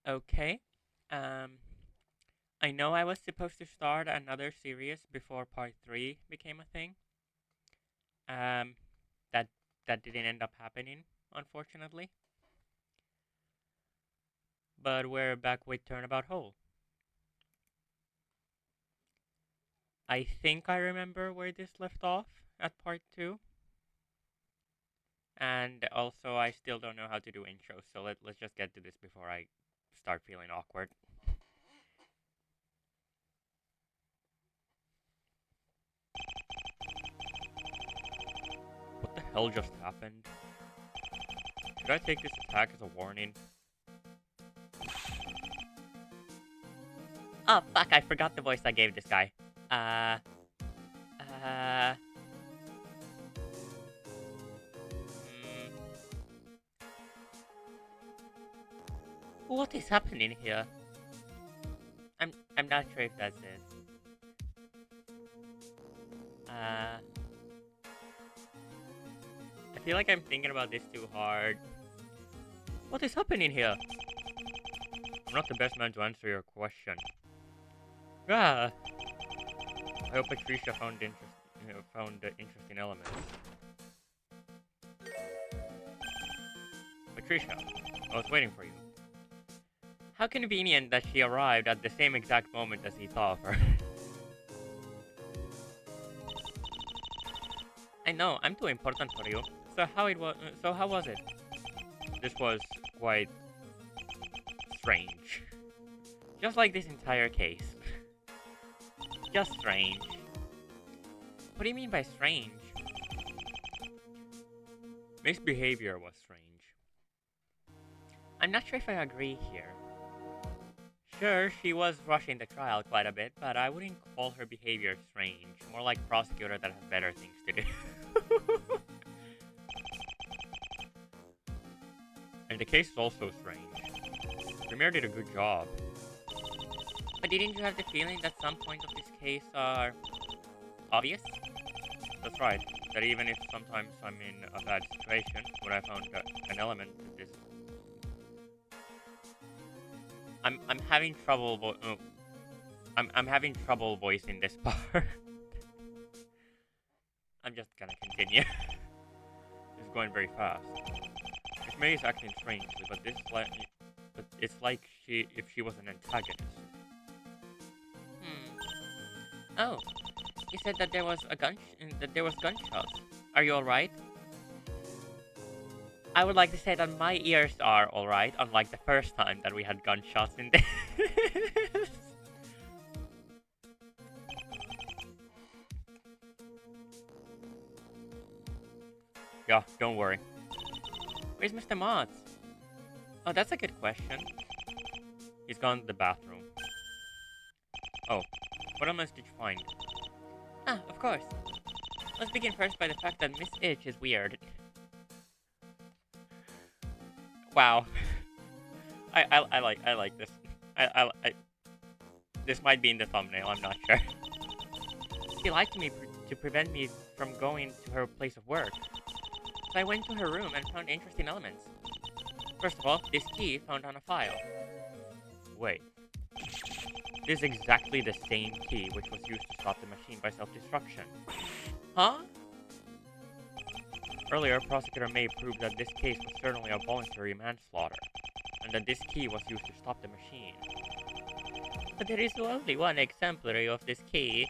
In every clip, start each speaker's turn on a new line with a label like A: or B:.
A: Okay. Um, I know I was supposed to start another series before part 3 became a thing. Um, that that didn't end up happening, unfortunately. But we're back with Turnabout Hole. I think I remember where this left off at part 2. And also, I still don't know how to do intros, so let's just get to this before I start feeling awkward. What the hell just happened? Should I take this attack as a warning? Oh, fuck, I forgot the voice I gave this guy. Uh, uh... Mm, what is happening here? I'm not sure if that's it. Uh... I feel like I'm thinking about this too hard. What is happening here? I'm not the best man to answer your question. Ah, I hope Patricia found the interesting elements. Patricia, I was waiting for you. How convenient that she arrived at the same exact moment as he thought of her. I know, I'm too important for you. So how was it? This was quite strange. Just like this entire case. Just strange. What do you mean by strange? Misbehavior was strange. I'm not sure if I agree here. Sure, she was rushing the trial quite a bit, but I wouldn't call her behavior strange. More like prosecutor that has better things to do. And the case is also strange. Premier did a good job. But didn't you have the feeling that some points of this case are obvious? That's right. That even if sometimes I'm in a bad situation, when I found an element of this, I'm having trouble. I'm having trouble voicing this part. I'm just gonna continue. It's going very fast. Miss May is acting strangely, but it's like if she was an antagonist. Hmm. Oh, you said that there was gunshots. Are you all right? I would like to say that my ears are all right, unlike the first time that we had gunshots in this. Yeah, don't worry. Where's Mr. Mods? Oh, that's a good question. He's gone to the bathroom. Oh, what else did you find? Ah, of course. Let's begin first by the fact that Miss Itch is weird. Wow. I like this. I this might be in the thumbnail. I'm not sure. She lied to me to prevent me from going to her place of work. So I went to her room and found interesting elements. First of all, this key found on a file. Wait. This is exactly the same key which was used to stop the machine by self-destruction. Huh? Earlier, Prosecutor May proved that this case was certainly a voluntary manslaughter, and that this key was used to stop the machine. But there is only one exemplary of this key.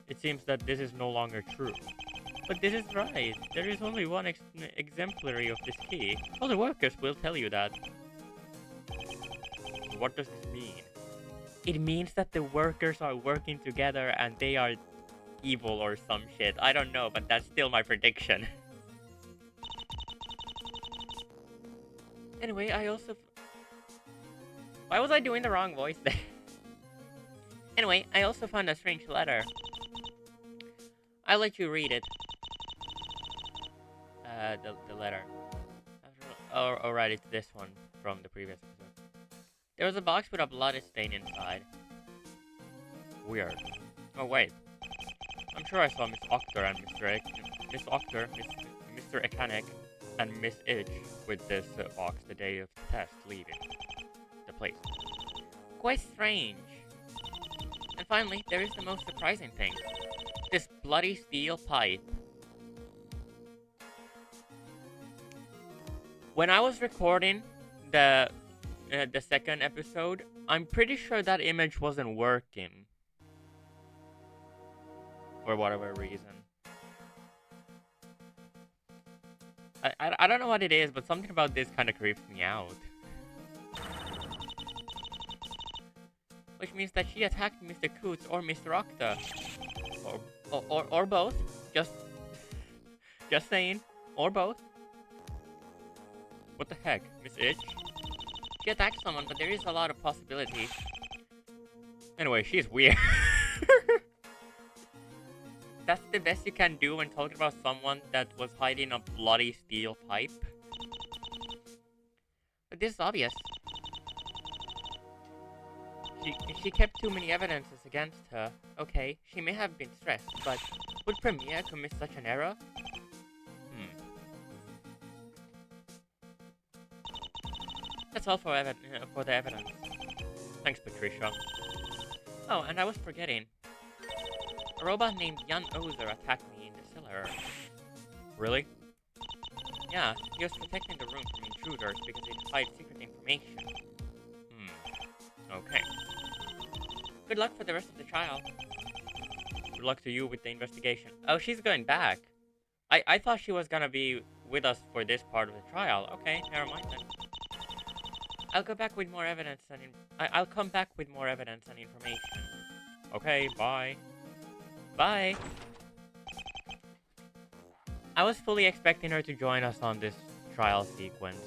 A: It seems that this is no longer true. But this is right. There is only one exemplary of this key. All the workers will tell you that. So what does this mean? It means that the workers are working together and they are evil or some shit. I don't know, but that's still my prediction. Anyway, why was I doing the wrong voice there? Anyway, I also found a strange letter. I'll let you read it. The letter. Oh, right, it's this one from the previous episode. There was a box with a bloody stain inside. Weird. Oh, wait. I'm sure I saw Miss Octor and Mr. Akane and Miss Itch with this box the day of the test leaving the place. Quite strange. And finally, there is the most surprising thing. This bloody steel pipe. When I was recording the second episode, I'm pretty sure that image wasn't working. For whatever reason. I don't know what it is, but something about this kind of creeps me out. Which means that she attacked Mr. Coots or Mr. Octa. Or both. Just saying. Or both. What the heck? Miss Itch? She attacked someone, but there is a lot of possibilities. Anyway, she's weird. That's the best you can do when talking about someone that was hiding a bloody steel pipe. But this is obvious. She kept too many evidences against her. Okay, she may have been stressed, but would Premier commit such an error? That's all for the evidence. Thanks, Patricia. Oh, and I was forgetting. A robot named Jan Ozer attacked me in the cellar. Really? Yeah, he was protecting the room from intruders because it hides secret information. Okay. Good luck for the rest of the trial. Good luck to you with the investigation. Oh, she's going back. I thought she was gonna be with us for this part of the trial. Okay, never mind then. I'll go back with more evidence and I'll come back with more evidence and information. Okay, bye. Bye. I was fully expecting her to join us on this trial sequence.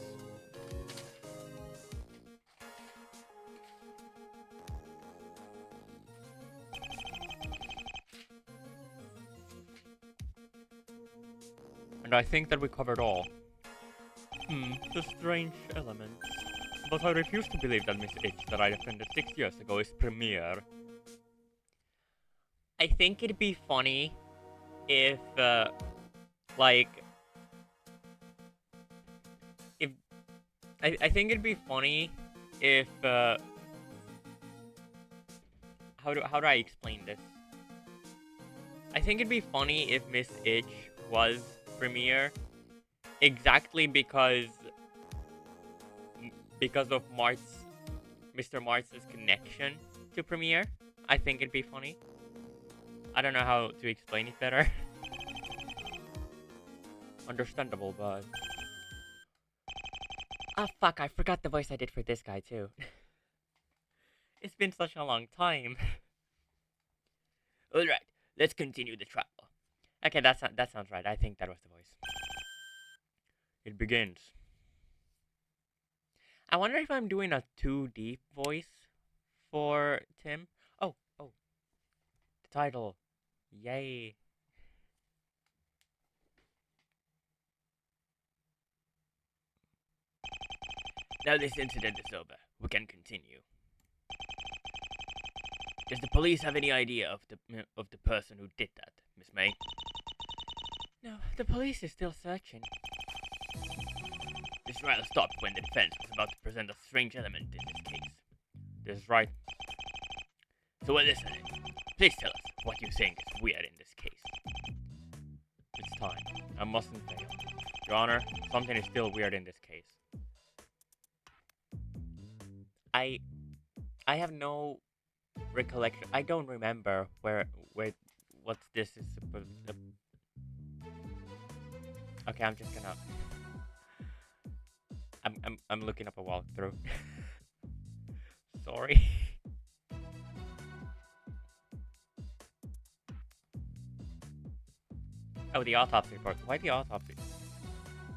A: And I think that we covered all. The strange elements. But I refuse to believe that Miss Itch that I defended 6 years ago is Premier. I think it'd be funny if, I think it'd be funny if, how do I explain this? I think it'd be funny if Miss Itch was Premier, exactly because of Mr. Martz's connection to Premier. I think it'd be funny. I don't know how to explain it better. Understandable, but... Ah, fuck, I forgot the voice I did for this guy, too. It's been such a long time. Alright, let's continue the trial. Okay, that sounds right. I think that was the voice. It begins. I wonder if I'm doing a too deep voice for Tim. Oh. The title. Yay. Now this incident is over. We can continue. Does the police have any idea of the person who did that, Miss May? No, the police is still searching. This trial stopped when the defense was about to present a strange element in this case. This is right. So we're listening. Please tell us what you think is weird in this case. It's time. I mustn't fail. Your Honor, something is still weird in this case. I have no recollection. I don't remember where what this is supposed to... Okay, I'm just gonna... I'm looking up a walkthrough. Sorry. Oh, the autopsy report. Why the autopsy?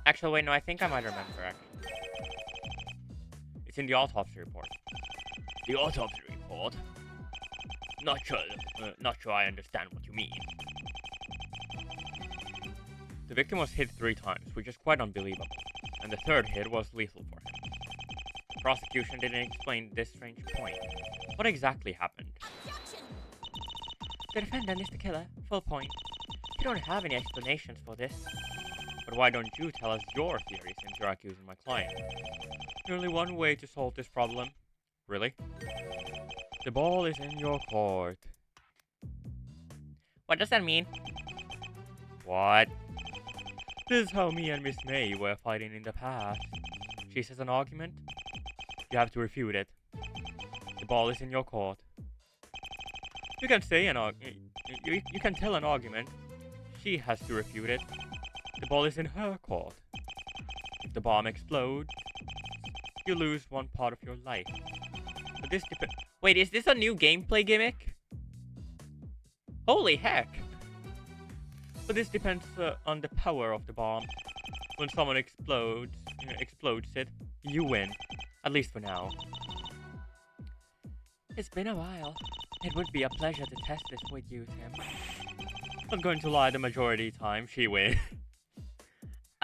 A: Actually, wait, no, I think I might remember, actually. It's in the autopsy report. The autopsy report? Not sure I understand what you mean. The victim was hit 3 times, which is quite unbelievable. And the 3rd hit was lethal for him. The prosecution didn't explain this strange point. What exactly happened? The defendant is the killer. Full point. You don't have any explanations for this. But why don't you tell us your theory since you're accusing my client? There's only one way to solve this problem. Really? The ball is in your court. What does that mean? What? This is how me and Miss May were fighting in the past. She says an argument. You have to refute it. The ball is in your court. You can say you can tell an argument. She has to refute it. The ball is in her court. If the bomb explodes, you lose one part of your life. But this depends. Wait, is this a new gameplay gimmick? Holy heck! But this depends on the power of the bomb. When someone explodes it, you win. At least for now. It's been a while. It would be a pleasure to test this with you, Tim. I'm going to lie, the majority of the time she wins.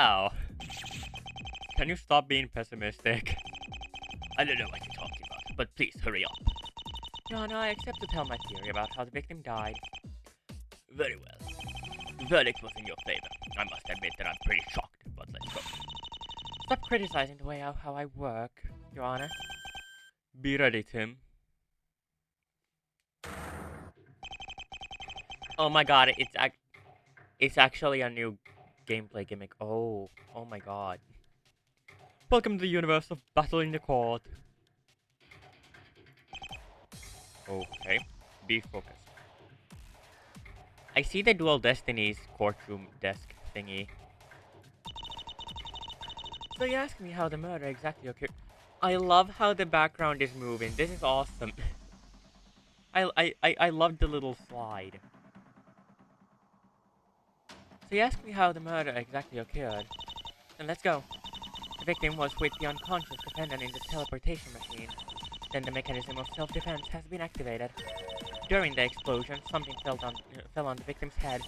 A: Oh. Can you stop being pessimistic? I don't know what you're talking about, but please hurry up. No, I accept to tell my theory about how the victim died. Very well. The verdict was in your favor. I must admit that I'm pretty shocked, but let's go. Stop criticizing the way how I work, Your Honor. Be ready, Tim. Oh my god, it's actually a new gameplay gimmick. Oh my god. Welcome to the universe of Battle in the Court. Okay, be focused. I see the Dual Destinies courtroom desk thingy. So you ask me how the murder exactly occurred. I love how the background is moving. This is awesome. I love the little slide. So you ask me how the murder exactly occurred. Then let's go. The victim was with the unconscious defendant in the teleportation machine. Then the mechanism of self-defense has been activated. During the explosion, something fell on the victim's head.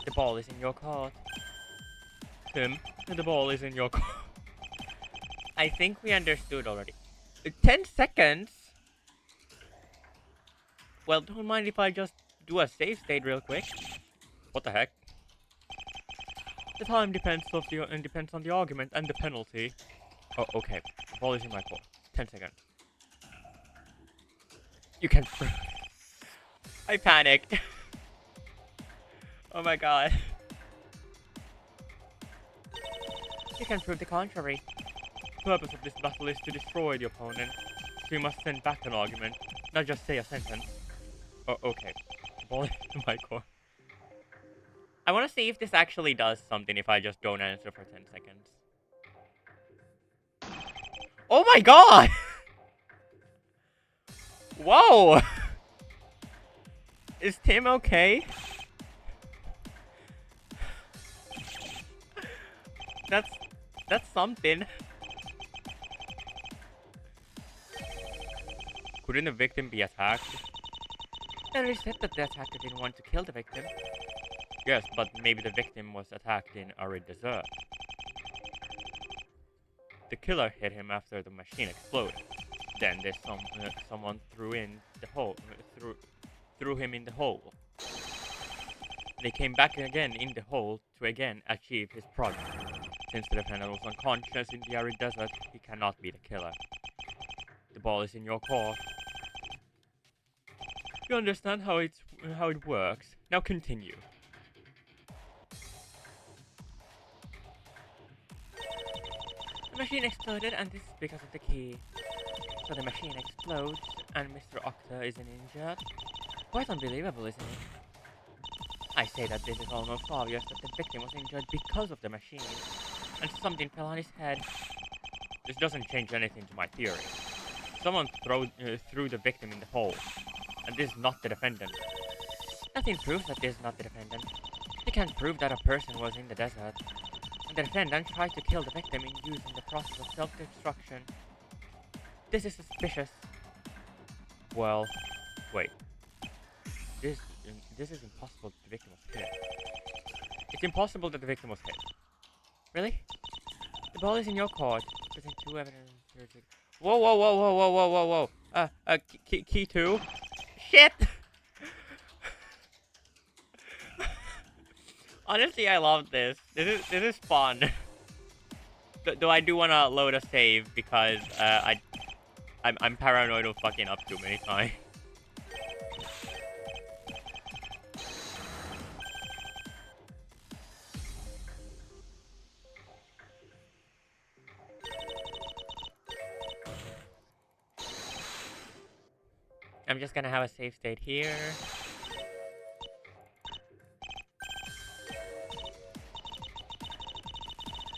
A: The ball is in your court. Tim, the ball is in your court. I think we understood already. 10 seconds? Well, don't mind if I just do a save state real quick. What the heck? The time depends on the argument and the penalty. Oh, okay. The ball is in my court. 10 seconds. You can... I panicked. Oh my god. You can prove the contrary. The purpose of this battle is to destroy the opponent. So you must send back an argument, not just say a sentence. Oh, okay. The ball is in my court. I want to see if this actually does something if I just don't answer for 10 seconds. Oh my god! Whoa! Is Tim okay? That's something. Couldn't the victim be attacked? They said that the attacker didn't want to kill the victim. Yes, but maybe the victim was attacked in arid desert. The killer hit him after the machine exploded. Then there's someone threw him in the hole. They came back again in the hole to again achieve his project. Since the defendant was unconscious in the arid desert, he cannot be the killer. The ball is in your court. You understand how it works. Now continue. The machine exploded, and this is because of the key. So the machine explodes, and Mr. Octa isn't injured. Quite unbelievable, isn't it? I say that this is almost obvious that the victim was injured because of the machine, and something fell on his head. This doesn't change anything to my theory. Someone threw the victim in the hole, and this is not the defendant. Nothing proves that this is not the defendant. You can't prove that a person was in the desert, and the defendant tried to kill the victim in using the process of self-destruction. This is suspicious. Well, wait. This is impossible that the victim was hit. It's impossible that the victim was hit. Really? The ball is in your court. Present two evidence. Whoa. Key 2. Shit! Honestly, I love this. This is fun. Though I do wanna load a save because I'm paranoid of fucking up too many times. I'm just gonna have a save state here.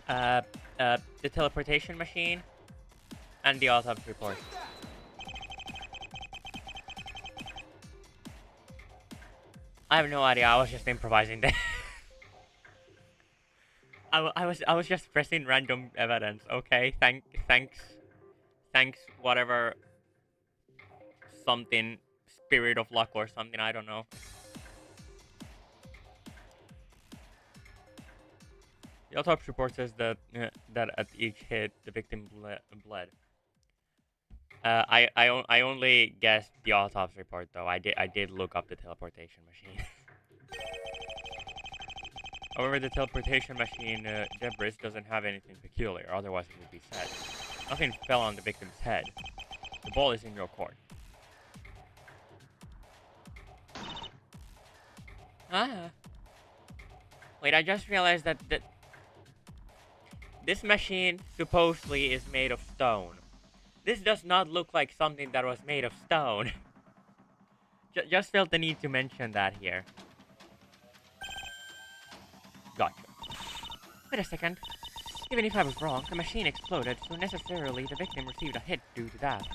A: Uh, the teleportation machine and the autopsy report. I have no idea. I was just improvising there. I was just pressing random evidence. Okay, thanks. Whatever, something, spirit of luck or something. I don't know. The autopsy report says that that at each hit the victim bled. I only guessed the autopsy report though. I did look up the teleportation machine. However, the teleportation machine debris doesn't have anything peculiar. Otherwise, it would be said. Nothing fell on the victim's head. The ball is in your court. Ah. Wait, I just realized that this machine supposedly is made of stone. This does not look like something that was made of stone. Just felt the need to mention that here. Gotcha. Wait a second. Even if I was wrong, the machine exploded, so necessarily the victim received a hit due to that.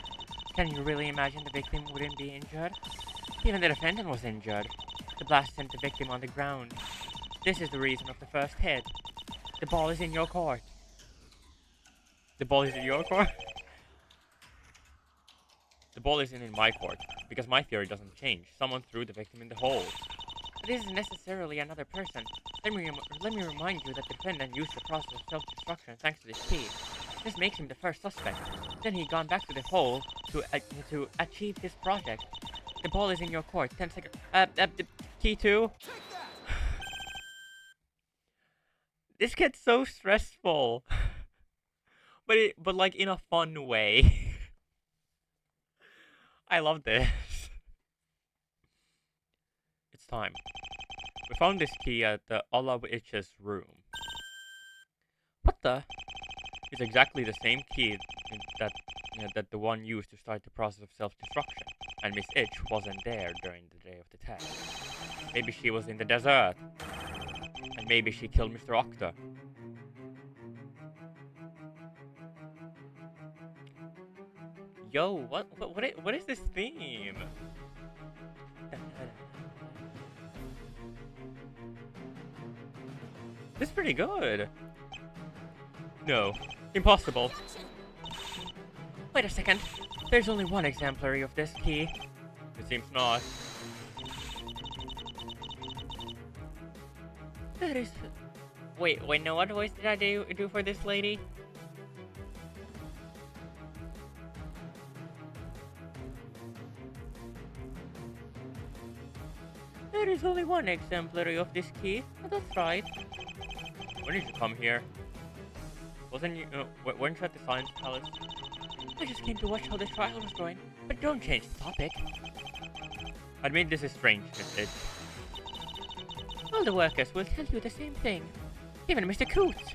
A: Can you really imagine the victim wouldn't be injured? Even the defendant was injured. The blast sent the victim on the ground. This is the reason of the first hit. The ball is in your court. The ball is in your court? The ball isn't in my court, because my theory doesn't change. Someone threw the victim in the hole. But this isn't necessarily another person. Let me remind you that the defendant used the process of self-destruction thanks to this key. This makes him the first suspect. Then he gone back to the hole to achieve his project. The ball is in your court. 10 seconds. The key 2. This gets so stressful. but like in a fun way. I love this. It's time. We found this key at the Olawitch's room. What the? It's exactly the same key that the one used to start the process of self-destruction. And Miss Itch wasn't there during the day of the test. Maybe she was in the desert. And maybe she killed Mr. Octa. Yo, what is this theme? This is pretty good. No, impossible. Wait a second. There's only one exemplary of this key. It seems not. That is... Wait, no, what voice did I do for this lady? There is only one exemplary of this key. That's right. When did you come here? Wasn't you... weren't you at the Science Palace? I just came to watch how the trial was going. But don't change the topic. Admit this is strange, Miss Itch. All the workers will tell you the same thing. Even Mr. Coots.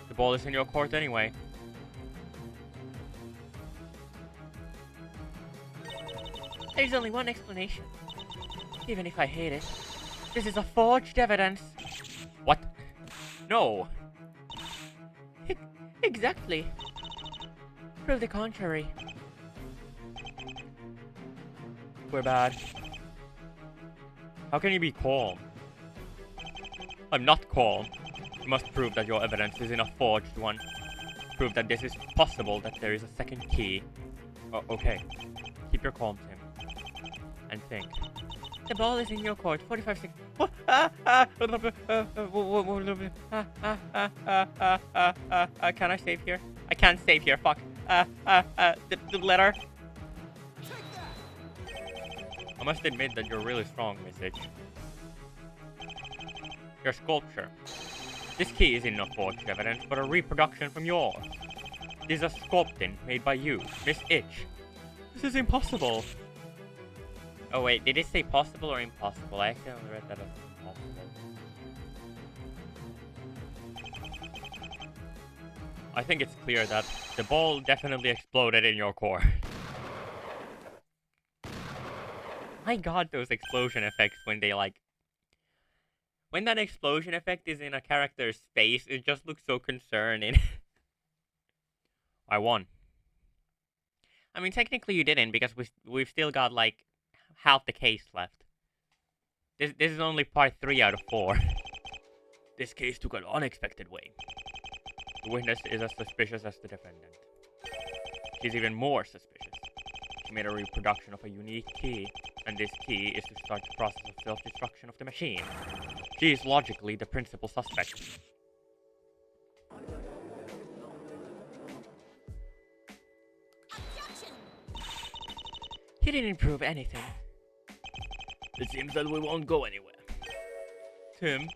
A: The ball is in your court anyway. There's only one explanation. Even if I hate it. This is a forged evidence. What? No. Exactly. Prove the contrary. We're bad. How can you be calm? I'm not calm. You must prove that your evidence isn't a forged one. Prove that this is possible, that there is a second key. Oh, okay. Keep your calm, Tim. And think. The ball is in your court. 45 seconds. Can I save here? I can't save here. Fuck. The letter. I must admit that you're really strong, Miss Itch. your sculpture. This key is enough forged evidence for a reproduction from yours. It is a sculpting made by you, Miss Itch. This is impossible. Oh wait, did it say possible or impossible? I actually read that as impossible. I think it's clear that the ball definitely exploded in your core. My god, those explosion effects when they like... When that explosion effect is in a character's face, it just looks so concerning. I won. I mean, technically you didn't, because we've still got, like, half the case left. This is only part 3 out of 4. This case took an unexpected way. The witness is as suspicious as the defendant. She's even more suspicious. She made a reproduction of a unique key, and this key is to start the process of self-destruction of the machine. She is logically the principal suspect. He didn't prove anything. It seems that we won't go anywhere. Tim,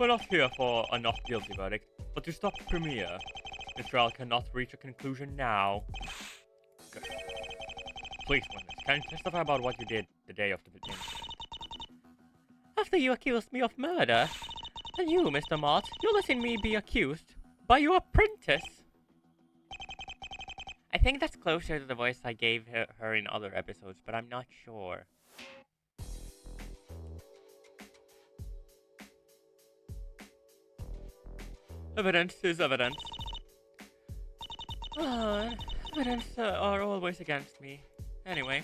A: we're not here for a not guilty verdict, but to stop the premiere. This trial cannot reach a conclusion now. Good. Please, witness, can you testify about what you did the day of the incident? After you accused me of murder, and you, Mr. Mott, you letting me be accused by your apprentice. I think that's closer to the voice I gave her in other episodes, but I'm not sure. Evidence is evidence. Evidence are always against me. Anyway,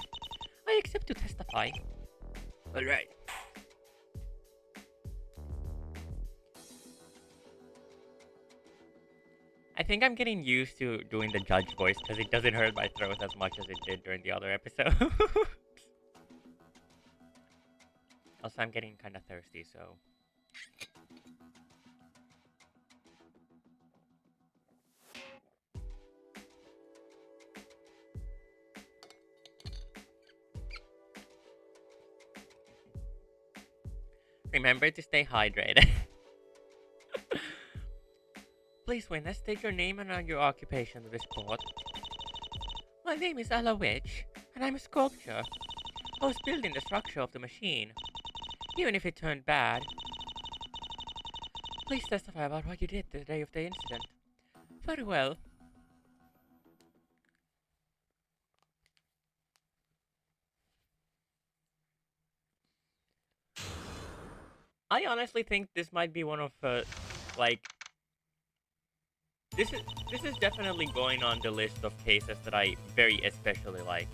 A: I accept to testify. Alright. I think I'm getting used to doing the judge voice because it doesn't hurt my throat as much as it did during the other episode. Also, I'm getting kind of thirsty, so... Remember to stay hydrated. Please, witness, state your name and your occupation to this court. My name is Ella Witch, and I'm a sculptor. I was building the structure of the machine, even if it turned bad. Please testify about what you did the day of the incident. Very well. I honestly think this might be one of, like... This is definitely going on the list of cases that I very especially like.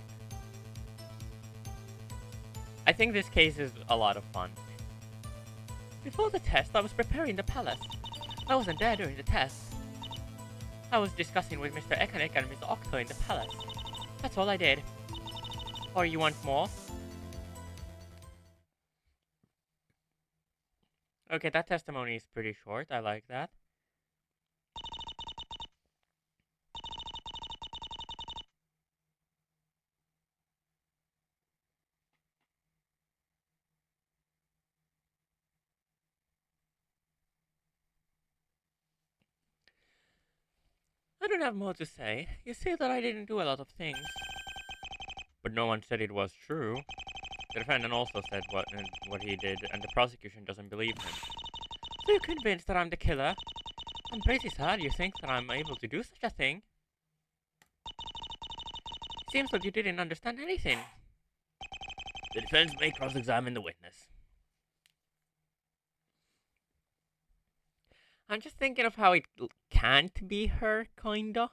A: I think this case is a lot of fun. Before the test, I was preparing the palace. I wasn't there during the test. I was discussing with Mr. Akane and Mr. Octo in the palace. That's all I did. Or you want more? Okay, that testimony is pretty short. I like that. I don't have more to say. You say that I didn't do a lot of things. But no one said it was true. The defendant also said what he did, and the prosecution doesn't believe him. So you're convinced that I'm the killer? I'm pretty sad you think that I'm able to do such a thing. Seems like you didn't understand anything. The defense may cross-examine the witness. I'm just thinking of how it can't be her, kinda.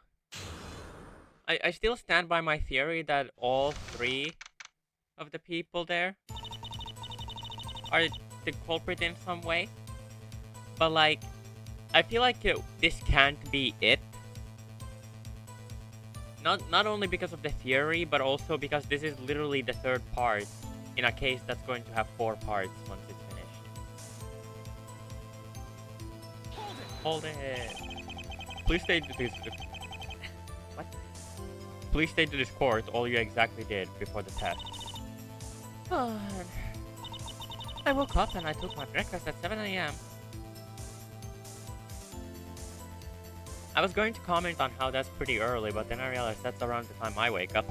A: I still stand by my theory that all 3 of the people there are the culprit in some way. But, like, I feel like this can't be it. Not only because of the theory, but also because this is literally the 3rd part in a case that's going to have 4 parts once it's finished. Hold it. Please state to this... What? Please state to this court all you exactly did before the test. I woke up and I took my breakfast at 7 AM. I was going to comment on how that's pretty early, but then I realized that's around the time I wake up.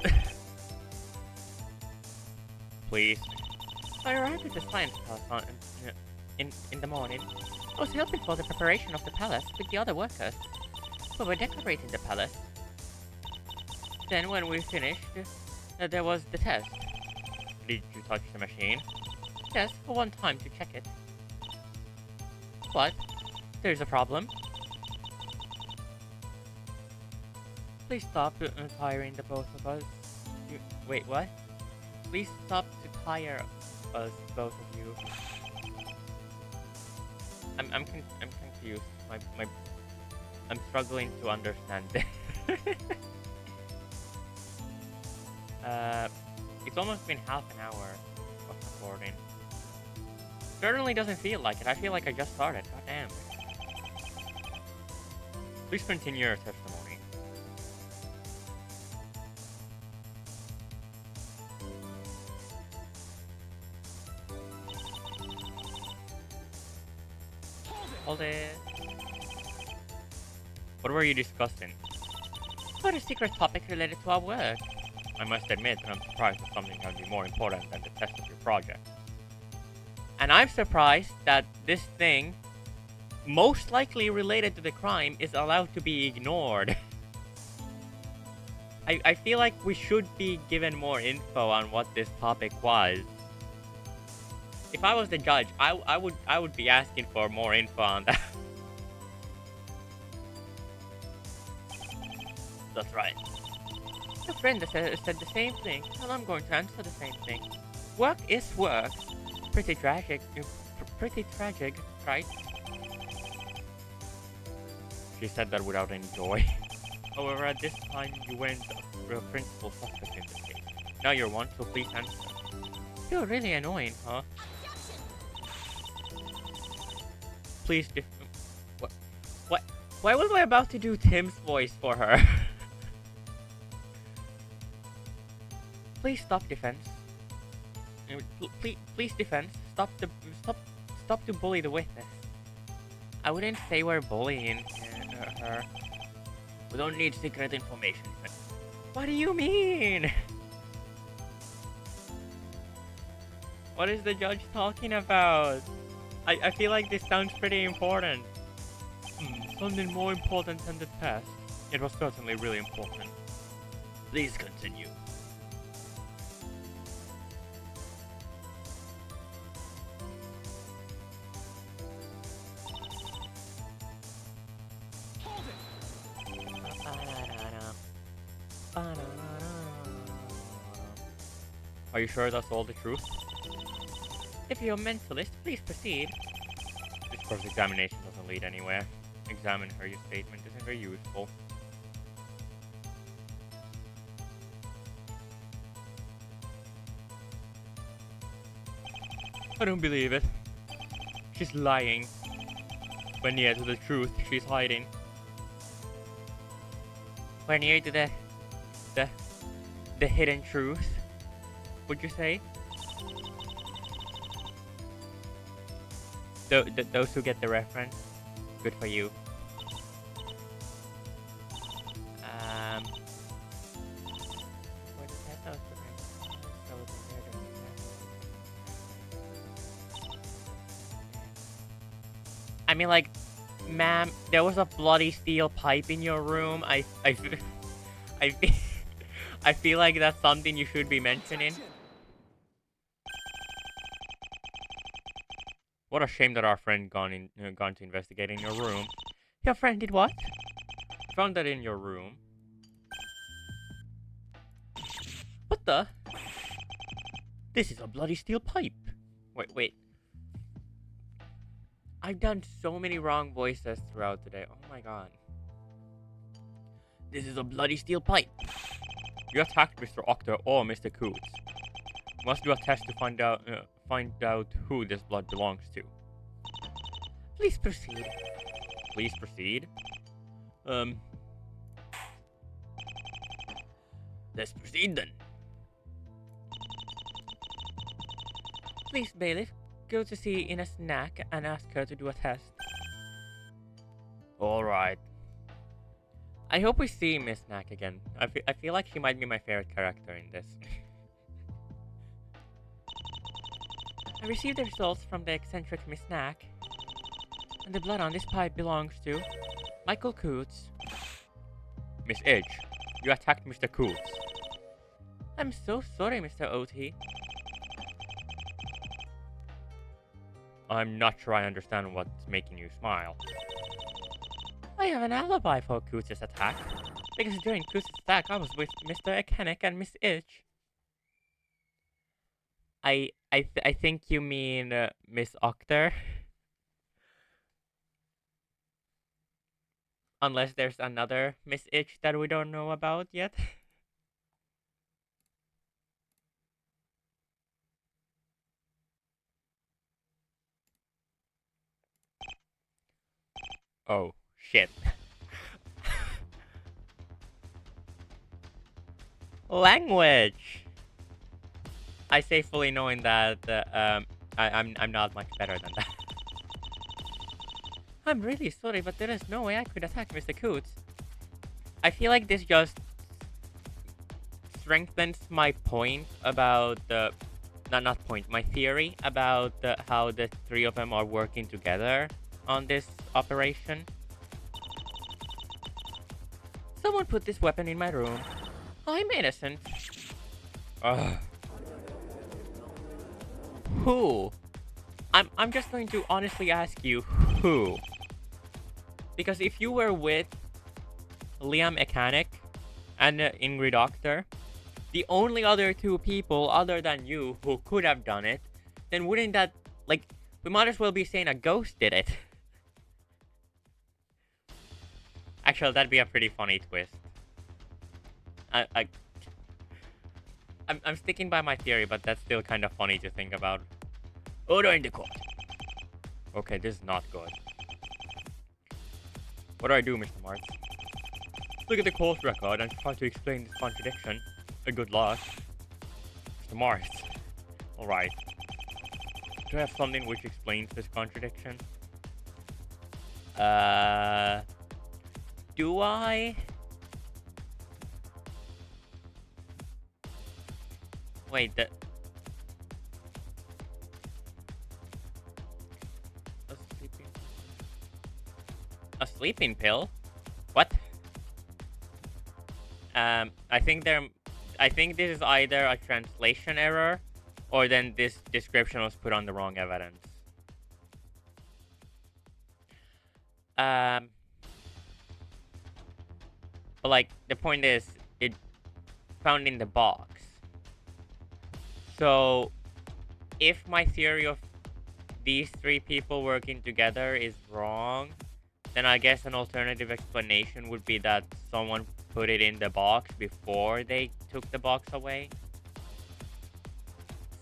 A: Please. So I arrived at the science palace in the morning. I was helping for the preparation of the palace with the other workers who were decorating the palace. Then when we finished, there was the test. Did you touch the machine? Yes, for one time to check it. What? There's a problem. Please stop tiring the both of us. Wait, what? Please stop to tire us, both of you. I'm confused. I'm struggling to understand this. It's almost been half an hour of recording. Certainly doesn't feel like it. I feel like I just started. God damn. Please continue your testimony. Hold it. What were you discussing? What a secret topic related to our work. I must admit that I'm surprised that something can be more important than the test of your project. And I'm surprised that this thing, most likely related to the crime, is allowed to be ignored. I feel like we should be given more info on what this topic was. If I was the judge, I would be asking for more info on that. That's right. A friend said the same thing, and I'm going to answer the same thing. Work is work. Pretty tragic, right? She said that without any joy. However, at this time, you weren't a principal suspect in this case. Now you're one, so please answer. You're really annoying, huh? Please What? Why was I about to do Tim's voice for her? Please stop defense. Please defense. Stop to bully the witness. I wouldn't say we're bullying her. We don't need secret information. What do you mean? What is the judge talking about? I feel like this sounds pretty important. Something more important than the test. It was certainly really important. Please continue. Are you sure that's all the truth? If you're a mentalist, please proceed. This cross-examination doesn't lead anywhere. Examine her, your statement isn't very useful. I don't believe it. She's lying. We're near to the truth, she's hiding. We're near to the hidden truth, would you say? Those who get the reference, good for you. I mean, like, ma'am, there was a bloody steel pipe in your room. I feel like that's something you should be mentioning. What a shame that our friend gone to investigate in your room. Your friend did what? Found that in your room. What the? This is a bloody steel pipe. Wait. I've done so many wrong voices throughout today. Oh my god. This is a bloody steel pipe. You attacked Mr. Octo or Mr. Coots. Must do a test to find out who this blood belongs to. Please proceed. Please proceed? Let's proceed then. Please, bailiff, go to see in a snack and ask her to do a test. Alright. I hope we see Miss Knack again. I feel like she might be my favorite character in this. I received the results from the eccentric Miss Knack, and the blood on this pipe belongs to Michael Coots. Miss Edge, you attacked Mr. Coots. I'm so sorry, Mr. OT. I'm not sure I understand what's making you smile. I have an alibi for Coots' attack, because during Coots' attack I was with Mr. Akane and Miss Edge. I think you mean Miss Octer. Unless there's another Miss Itch that we don't know about yet. Oh, shit. Language! I say fully knowing that I'm not much better than that. I'm really sorry, but there is no way I could attack Mr. Coots. I feel like this just strengthens my point about the... Not point, my theory about how the three of them are working together on this operation. Someone put this weapon in my room. I'm innocent. Ugh. Who? I'm just going to honestly ask you, who? Because if you were with Liam Mechanic and Ingrid Doctor, the only other two people other than you who could have done it, then wouldn't that, like, we might as well be saying a ghost did it. Actually, that'd be a pretty funny twist. I'm sticking by my theory, but that's still kind of funny to think about. Order in the court. Okay, this is not good. What do I do, Mr. Marks? Look at the court record and try to explain this contradiction. A good luck. Mr. Marks. Alright. Do I have something which explains this contradiction? Do I? Wait, A sleeping pill? What? I think this is either a translation error, or then this description was put on the wrong evidence. But like, the point is, it found in the box. So, if my theory of these three people working together is wrong, then I guess an alternative explanation would be that someone put it in the box before they took the box away.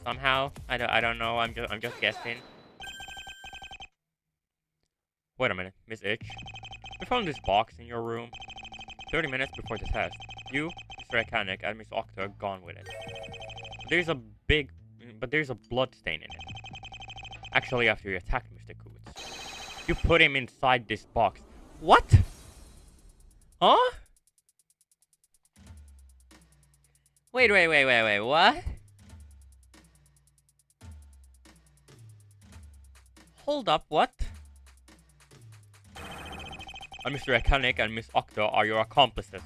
A: Somehow, I don't know. I'm just guessing. Wait a minute, Miss Itch. We found this box in your room 30 minutes before the test. You, Mr. Akane, and Miss Octo are gone with it. There's a blood stain in it. Actually, after you attacked Mr. Coots, you put him inside this box. What? Huh? Wait, what? Hold up, what? Mr. Akane and Miss Octo are your accomplices.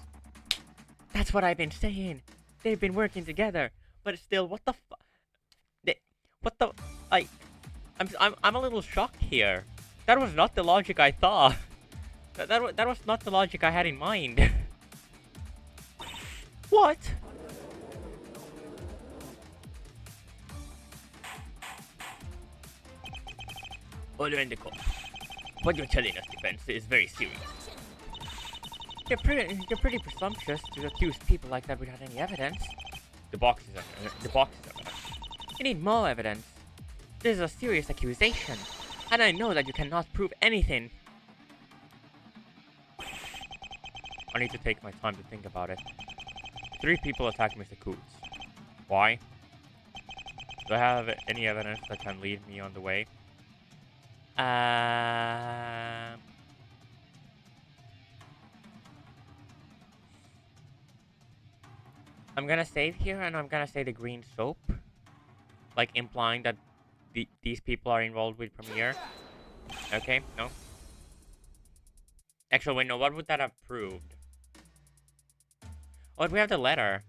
A: That's what I've been saying. They've been working together, but still, what the what the... I'm a little shocked here. That was not the logic I thought. That was not the logic I had in mind. What? Order in the court. What you're telling us, defense, is very serious. You're pretty presumptuous to accuse people like that without any evidence. The box is evidence. You need more evidence. This is a serious accusation, and I know that you cannot prove anything. I need to take my time to think about it. 3 people attacked Mr. Coots. Why? Do I have any evidence that can lead me on the way? I'm gonna save here and I'm gonna say the green soap. Like implying that these people are involved with Premiere. Okay, no. Actually, wait, no, what would that have proved? Oh, we have the letter.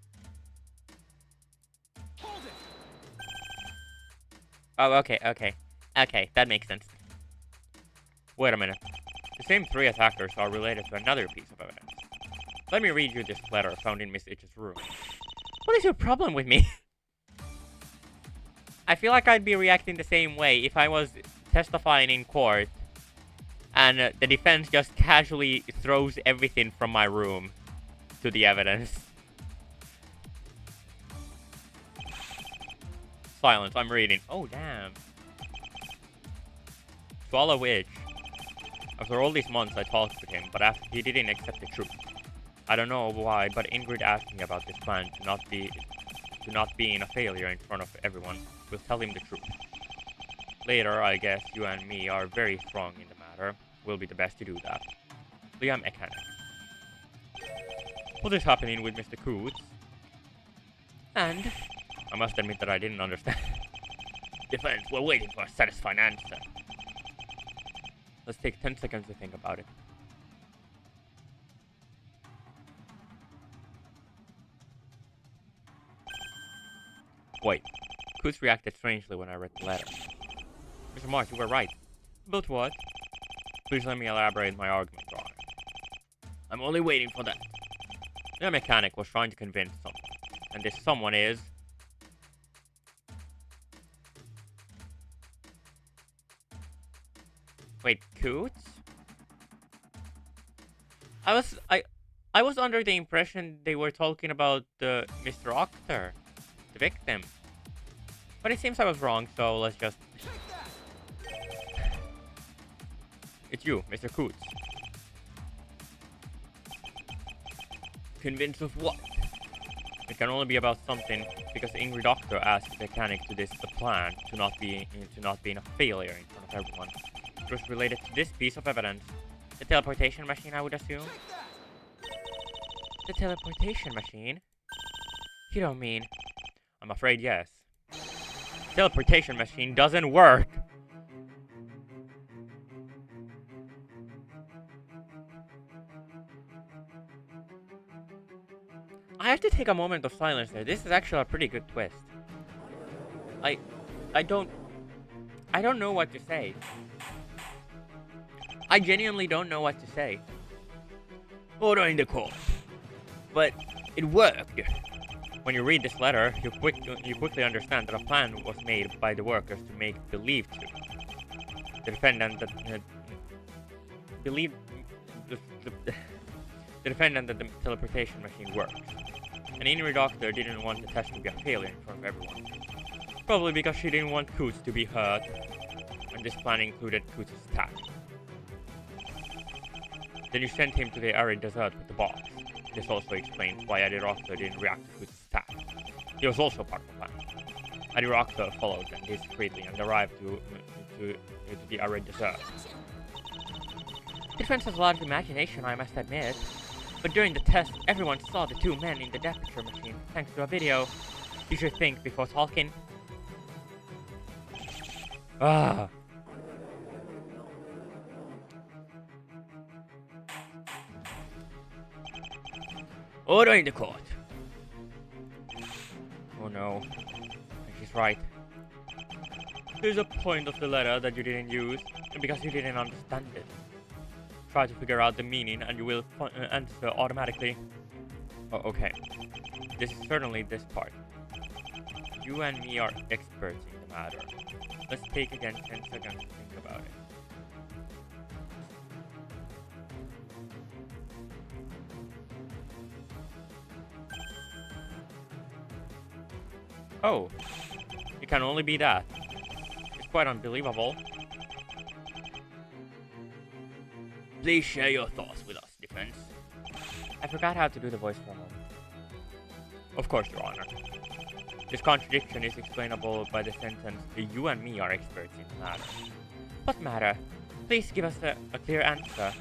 A: Oh, okay, okay. Okay, that makes sense. Wait a minute. The same 3 attackers are related to another piece of evidence. Let me read you this letter found in Miss Itch's room. What is your problem with me? I feel like I'd be reacting the same way if I was testifying in court and the defense just casually throws everything from my room to the evidence. Silence, I'm reading. Oh, damn. Swallow Witch. After all these months, I talked with him, but after he didn't accept the truth. I don't know why, but Ingrid asked me about this plan to not being a failure in front of everyone. We'll tell him the truth. Later, I guess you and me are very strong in the matter. We'll be the best to do that. Liam Akane. What is happening with Mr. Coots? And I must admit that I didn't understand. Defense, we're waiting for a satisfying answer. Let's take 10 seconds to think about it. Wait. Coots reacted strangely when I read the letter. Mr. Marsh, you were right. About what? Please let me elaborate my argument, Your Honor. I'm only waiting for that. The mechanic was trying to convince someone. And this someone is... Wait, Coots? I was under the impression they were talking about Mr. Octor, the victim. But it seems I was wrong, so let's just... It's you, Mr. Coots. Convinced of what? It can only be about something, because Ingrid Doctor asked the mechanic to this the plan to not being a failure in front of everyone. It was related to this piece of evidence. The teleportation machine, I would assume? The teleportation machine? You don't mean... I'm afraid yes. The teleportation machine doesn't work! I have to take a moment of silence there. This is actually a pretty good twist. I don't know what to say. I genuinely don't know what to say. Order in the court. But it worked. When you read this letter, you quickly understand that a plan was made by the workers to make believe to the defendant that the defendant that the teleportation machine works. And Ingrid Doctor didn't want the test to be a failure in front of everyone. Probably because she didn't want Coots to be hurt, and this plan included Coots' attack. Then you sent him to the arid desert with the box. This also explains why Ingrid Doctor didn't react to Coots' attack. He was also part of the plan. Ingrid Doctor followed them discreetly and arrived to the arid desert. Defense has a lot of imagination, I must admit. But during the test, everyone saw the 2 men in the temperature machine, thanks to a video. You should think before talking. Ah. Order in the court. Oh no. She's right. There's a point of the letter that you didn't use, because you didn't understand it. Try to figure out the meaning and you will answer automatically. Oh, okay. This is certainly this part. You and me are experts in the matter. Let's take again 10 seconds to think about it. Oh, it can only be that. It's quite unbelievable. Please share your thoughts with us, defense. I forgot how to do the voice for a moment. Of course, Your Honor. This contradiction is explainable by the sentence, you and me are experts in the matter. What matter? Please give us a clear answer.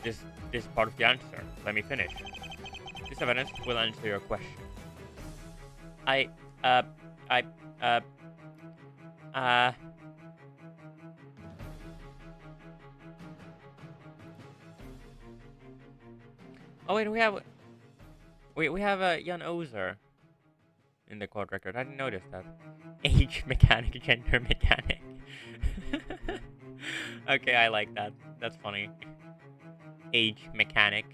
A: This part of the answer. Let me finish. This evidence will answer your question. I, uh, I, uh, uh... Oh wait, we have a Jan Ozer in the quad record. I didn't notice that. Age mechanic, gender mechanic. Okay, I like that. That's funny. Age mechanic.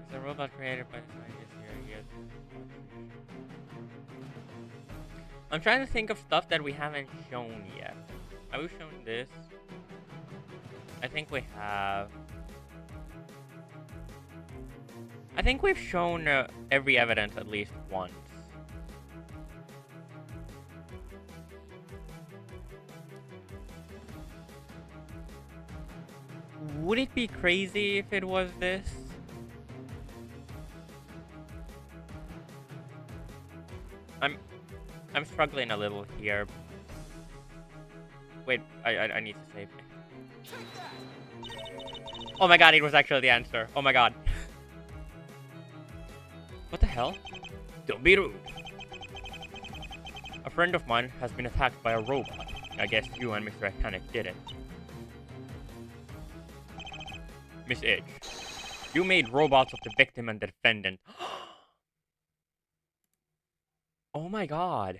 A: It's a robot created by the scientists here. Yes. I'm trying to think of stuff that we haven't shown yet. Have we shown this? I think we have. I think we've shown every evidence at least once. Would it be crazy if it was this? I'm struggling a little here. Wait, I need to save. Oh my god, it was actually the answer. Oh my god. What the hell? Don't be rude. A friend of mine has been attacked by a robot. I guess you and Mr. Akane did it. Miss Edge, you made robots of the victim and the defendant. Oh my god.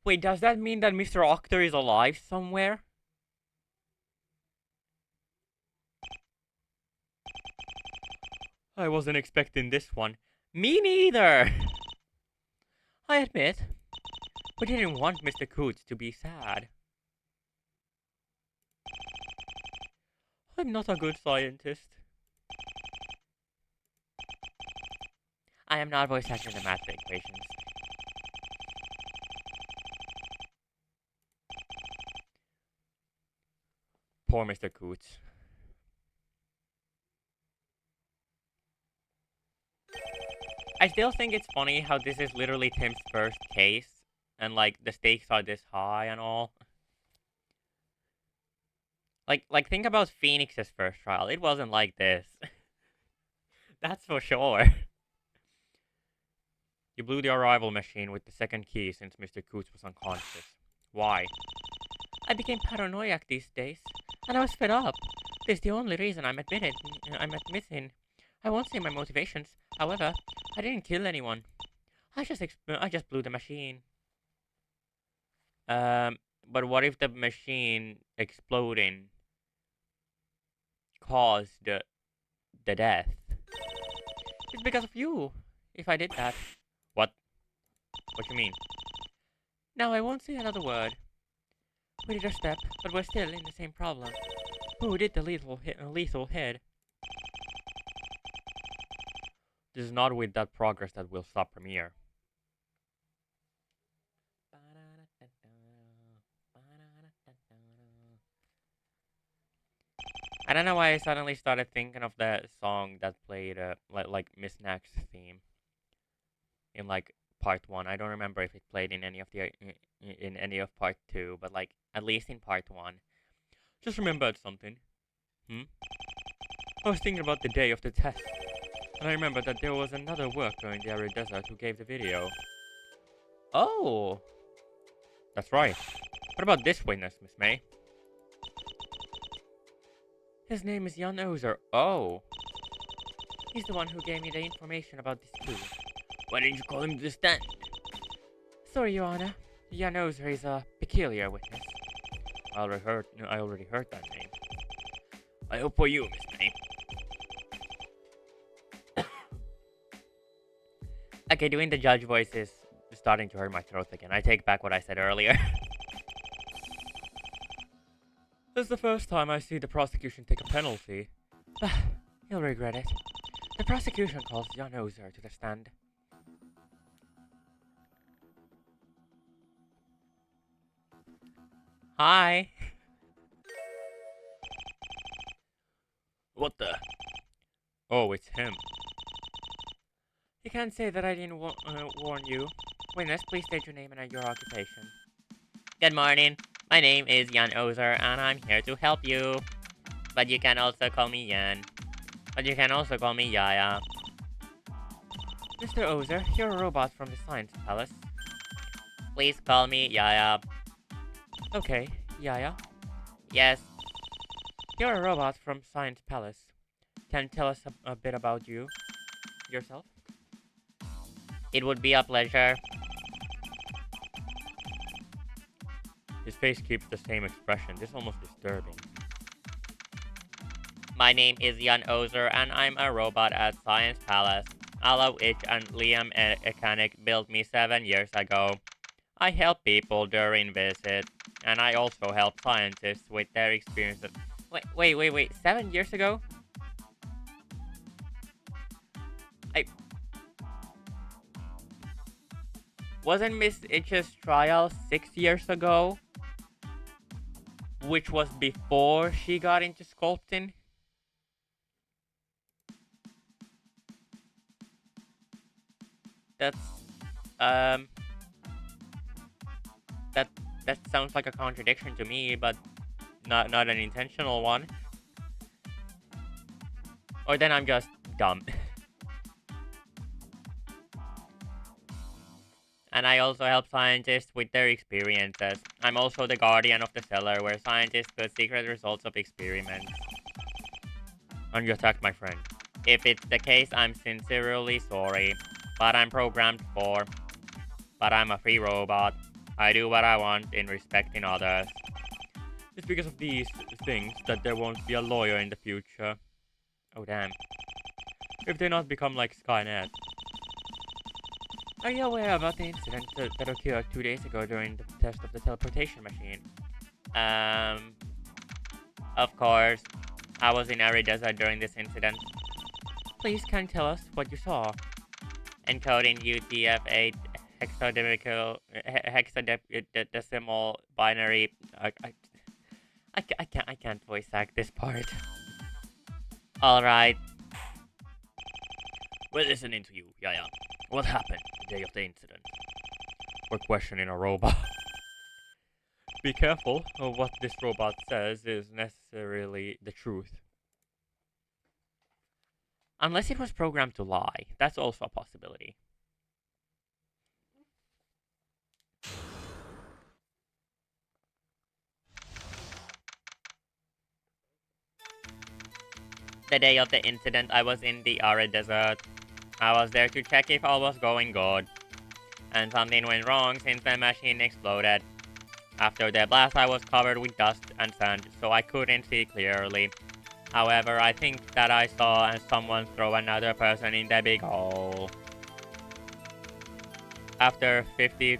A: Wait, does that mean that Mr. Octor is alive somewhere? I wasn't expecting this one. Me neither! I admit, we didn't want Mr. Coots to be sad. I'm not a good scientist. I am not voice acting the math equations. Poor Mr. Coots. I still think it's funny how this is literally Tim's first case, and like the stakes are this high and all. Like think about Phoenix's first trial. It wasn't like this. That's for sure. You blew the arrival machine with the second key since Mr. Coots was unconscious. Why? I became paranoid these days, and I was fed up. This is the only reason I'm admitting. I won't say my motivations. However, I didn't kill anyone. I just blew the machine. But what if the machine exploding caused the death? It's because of you. If I did that. What? What you mean? Now I won't say another word. We did a step, but we're still in the same problem. Who did the lethal hit? This is not with that progress that will stop Premiere. I don't know why I suddenly started thinking of that song that played like Miss Nack's theme in like part 1. I don't remember if it played in any of the in any of part 2, but like at least in part 1. Just remembered something. I was thinking about the day of the test, and I remembered that there was another worker in the arid desert who gave the video. Oh, that's right. What about this witness, Miss May? His name is Jan Ozer. Oh. He's the one who gave me the information about this clue. Why didn't you call him to the stand? Sorry, Your Honor. Jan Ozer is a peculiar witness. I already heard that name. I hope for you, Miss May. Okay, doing the judge voice is starting to hurt my throat again. I take back what I said earlier. This is the first time I see the prosecution take a penalty. He'll regret it. The prosecution calls Jan Ozer to the stand. Hi. What the? Oh, it's him. You can't say that I didn't warn you. Witness, please state your name and your occupation. Good morning. My name is Jan Ozer, and I'm here to help you. But you can also call me Yan. But you can also call me Yaya. Mr. Ozer, you're a robot from the Science Palace. Please call me Yaya. Okay, Yaya. Yes. You're a robot from Science Palace. Can you tell us a bit about yourself? It would be a pleasure. His face keeps the same expression. This is almost disturbing. My name is Jan Ozer, and I'm a robot at Science Palace. Aloe Itch and Liam Akane built me 7 years ago. I help people during visits, and I also help scientists with their experiences. Wait. 7 years ago? Wasn't Miss Itch's trial 6 years ago? Which was before she got into sculpting? That's, um... That, that sounds like a contradiction to me, but not an intentional one. Or then I'm just dumb. And I also help scientists with their experiences. I'm also the guardian of the cellar where scientists put secret results of experiments. And you attacked my friend. If it's the case, I'm sincerely sorry. But I'm programmed for. But I'm a free robot. I do what I want in respecting others. It's because of these things that there won't be a lawyer in the future. Oh damn. If they not become like Skynet. Are you aware about the incident that occurred 2 days ago during the test of the teleportation machine? Of course. I was in Arid Desert during this incident. Please can you tell us what you saw? Encoding UTF-8 hexadecimal binary. I can't voice act this part. All right. We're listening to you, Yaya. What happened the day of the incident? We're questioning a robot. Be careful, what this robot says is necessarily the truth. Unless it was programmed to lie, that's also a possibility. The day of the incident, I was in the Arid Desert. I was there to check if all was going good. And something went wrong since the machine exploded. After the blast, I was covered with dust and sand, so I couldn't see clearly. However, I think that I saw someone throw another person in the big hole. After 50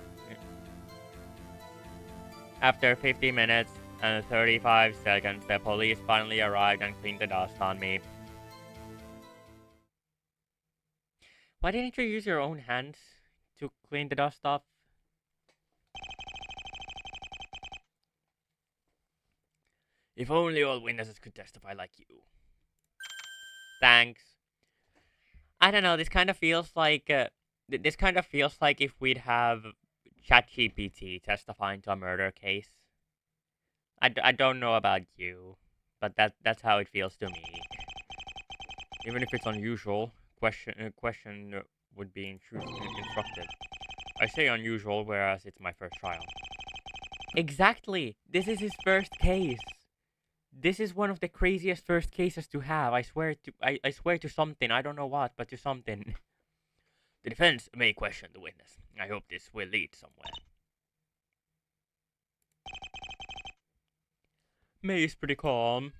A: minutes and 35 seconds, the police finally arrived and cleaned the dust on me. Why didn't you use your own hands to clean the dust off? If only all witnesses could testify like you. Thanks. I don't know, this kind of feels like if we'd have ChatGPT testifying to a murder case. I don't know about you, but that's how it feels to me. Even if it's unusual, question would be instructive. I say unusual, whereas it's my first trial. Exactly. This is his first case. This is one of the craziest first cases to have. I swear to something. I don't know what, but to something. The defense may question the witness. I hope this will lead somewhere. May is pretty calm.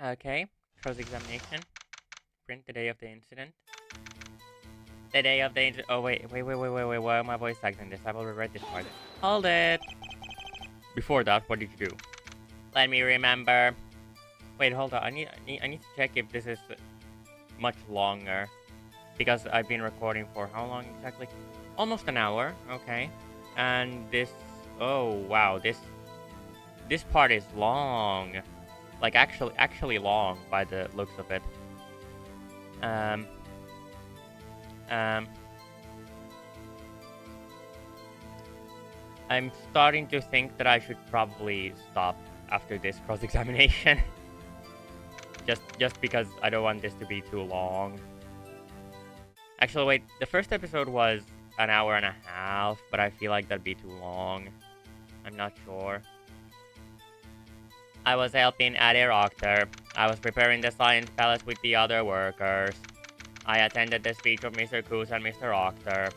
A: Okay, cross-examination. Print the day of the incident. The day of the incident. Oh, wait. Why am I voice acting this? I've already read this part. Hold it. Before that, what did you do? Let me remember. Wait, hold on. I need to check if this is much longer. Because I've been recording for how long exactly? Almost an hour. Okay. And this... Oh, wow. This part is long. Like, actually long by the looks of it. I'm starting to think that I should probably stop after this cross-examination. just because I don't want this to be too long. Actually, wait, the first episode was an hour and a half, but I feel like that'd be too long. I'm not sure. I was helping at a Octer. I was preparing the science palace with the other workers. I attended the speech of Mr. Koos and Mr. Octer.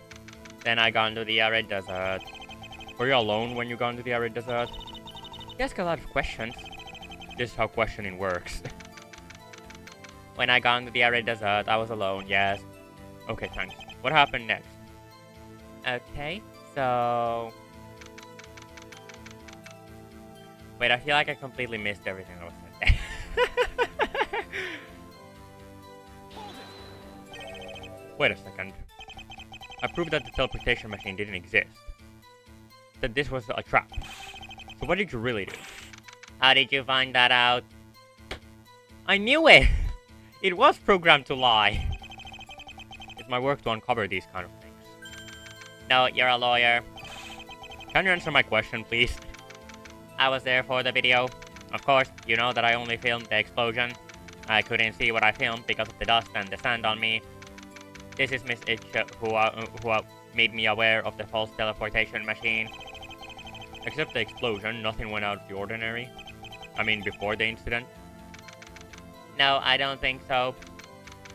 A: Then I gone to the arid desert. Were you alone when you gone to the arid desert? You ask a lot of questions. This is how questioning works. When I gone to the arid desert, I was alone, yes. Okay, thanks. What happened next? Okay, so... Wait, I feel like I completely missed everything that was said there. Wait a second. I proved that the teleportation machine didn't exist. That this was a trap. So what did you really do? How did you find that out? I knew it! It was programmed to lie. It's my work to uncover these kind of things. No, you're a lawyer. Can you answer my question, please? I was there for the video. Of course, you know that I only filmed the explosion. I couldn't see what I filmed because of the dust and the sand on me. This is Miss Itch who made me aware of the false teleportation machine. Except the explosion, nothing went out of the ordinary. I mean, before the incident. No, I don't think so.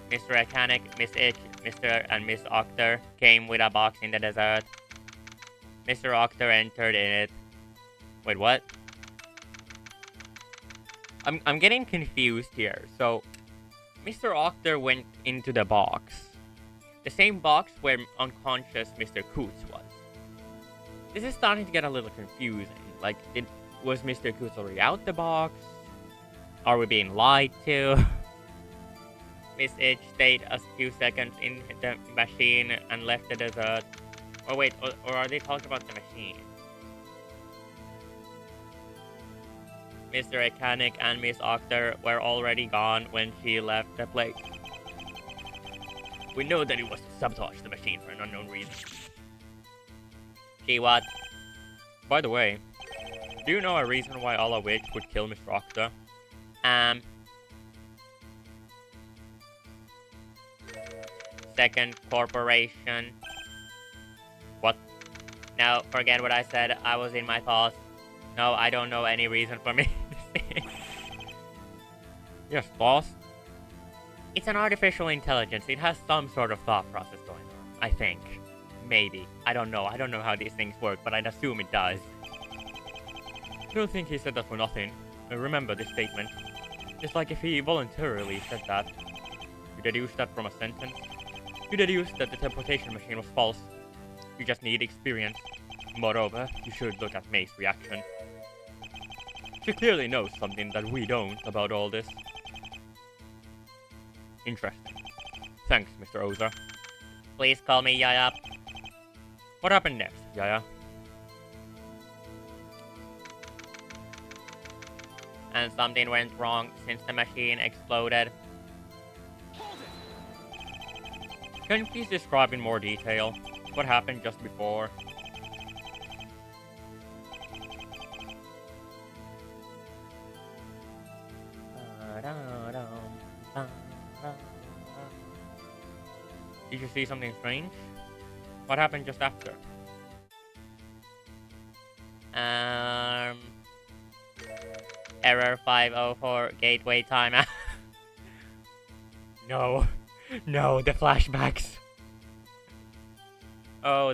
A: Mr. Akane, Miss Itch, Mr. and Miss Octer came with a box in the desert. Mr. Octer entered in it. Wait, what? I'm getting confused here. So, Mr. Octer went into the box. The same box where unconscious Mr. Coots was. This is starting to get a little confusing. Like, was Mr. Coots already out the box? Are we being lied to? Miss Itch stayed a few seconds in the machine and left the desert. Oh wait, or are they talking about the machine? Mr. Akane and Miss Octer were already gone when she left the place. We know that it was to sabotage the machine for an unknown reason. She what? By the way, do you know a reason why Alla Witch would kill Mr. Octer? Second corporation. What? No, forget what I said. I was in my thoughts. No, I don't know any reason for me to say. Yes, boss. It's an artificial intelligence. It has some sort of thought process going on. I think. Maybe. I don't know. I don't know how these things work, but I'd assume it does. I don't think he said that for nothing. I remember this statement. Just like if he voluntarily said that. You deduce that from a sentence. You deduce that the teleportation machine was false. You just need experience. Moreover, you should look at May's reaction. She clearly knows something that we don't about all this. Interesting. Thanks, Mr. Oza. Please call me Yaya. What happened next, Yaya? And something went wrong since the machine exploded. Can you please describe in more detail what happened just before? Did you see something strange? What happened just after? Error 504 gateway timeout. No. No, the flashbacks. Oh,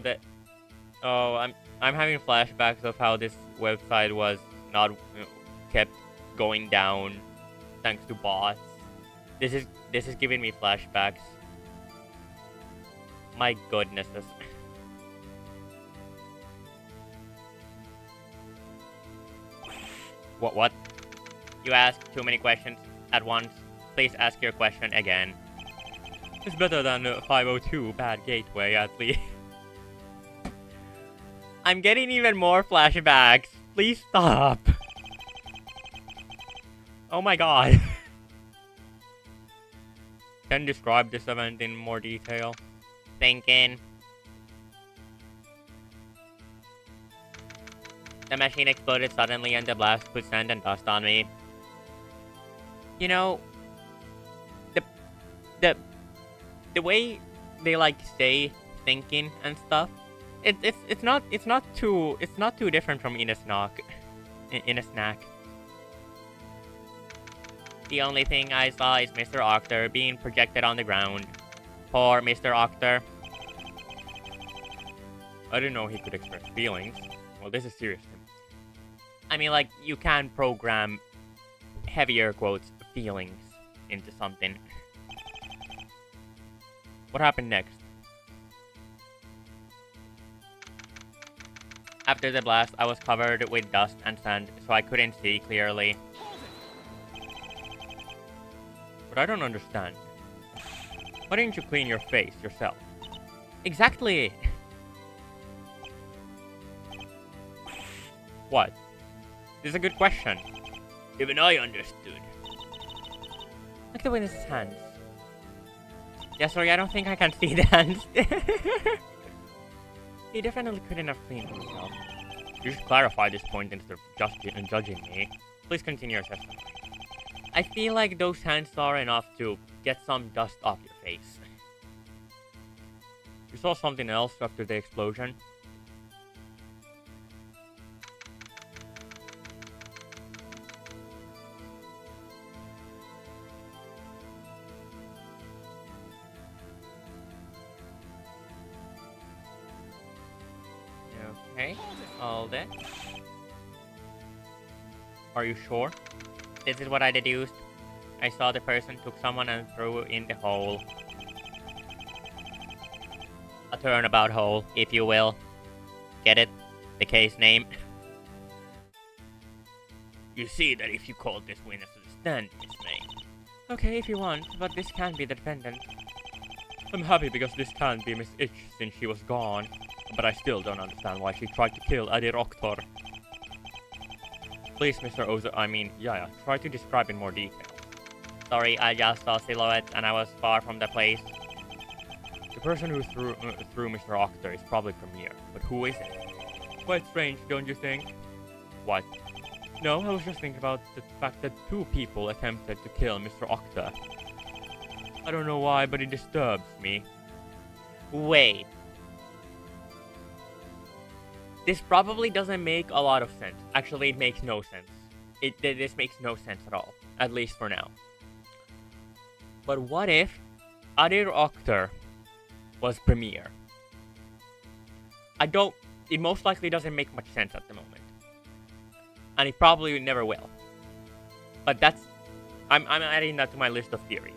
A: I'm having flashbacks of how this website was not kept going down thanks to bots. This is giving me flashbacks. My goodness. What? You ask too many questions at once. Please ask your question again. It's better than 502 bad gateway, at least. I'm getting even more flashbacks. Please stop. Oh my god. Can you describe this event in more detail? Thinking. The machine exploded suddenly and the blast put sand and dust on me. You know, the the the way they like say thinking and stuff, it's not too different from in a snack. The only thing I saw is Mr. Octor being projected on the ground. Poor Mr. Octor. I didn't know he could express feelings. Well, this is serious. I mean, like, you can program heavier quotes feelings into something. What happened next? After the blast, I was covered with dust and sand, so I couldn't see clearly. But I don't understand. Why didn't you clean your face yourself? Exactly! What? This is a good question. Even I understood. Look at the way this hands. Yeah, sorry, I don't think I can see the hands. He definitely couldn't have cleaned himself. You should clarify this point instead of just judging me. Please continue your assessment. I feel like those hands are enough to get some dust off your face. You saw something else after the explosion? Okay, hold it. Are you sure? This is what I deduced. I saw the person took someone and threw in the hole. A turnabout hole, if you will. Get it? The case name. You see that if you called this witness to the stand, Miss May. Okay, if you want, but this can't be the defendant. I'm happy because this can't be Miss Itch since she was gone. But I still don't understand why she tried to kill Adir Oktor. Please, Mr. Oza, try to describe in more detail. Sorry, I just saw silhouettes and I was far from the place. The person who threw Mr. Octor is probably Premier, but who is it? Quite strange, don't you think? What? No, I was just thinking about the fact that 2 people attempted to kill Mr. Octor. I don't know why, but it disturbs me. Wait. This probably doesn't make a lot of sense. Actually, it makes no sense. This makes no sense at all. At least for now. But what if Adir Oktar was Premier? It most likely doesn't make much sense at the moment. And it probably never will. But I'm adding that to my list of theories.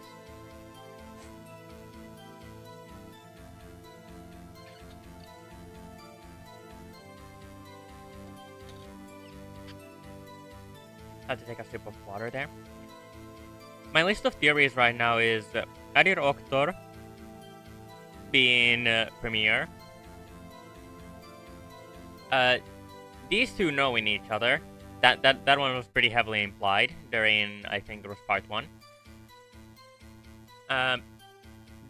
A: Had to take a sip of water there. My list of theories right now is Adir Oktor being Premier. These 2 knowing each other. That one was pretty heavily implied during, I think it was part 1.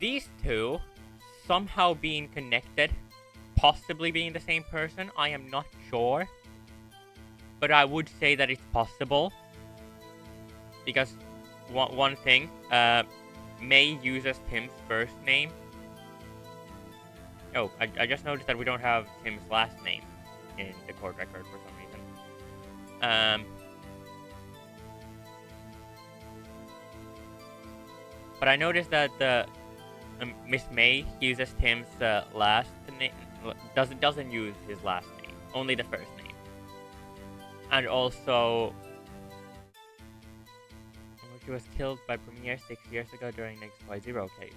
A: These 2 somehow being connected, possibly being the same person. I am not sure. But I would say that it's possible. Because one thing, May uses Tim's first name. Oh, I just noticed that we don't have Tim's last name in the court record for some reason. But I noticed that Miss May uses Tim's last name. Doesn't use his last name, only the first name. And also, she was killed by Premier 6 years ago during the XY0 case.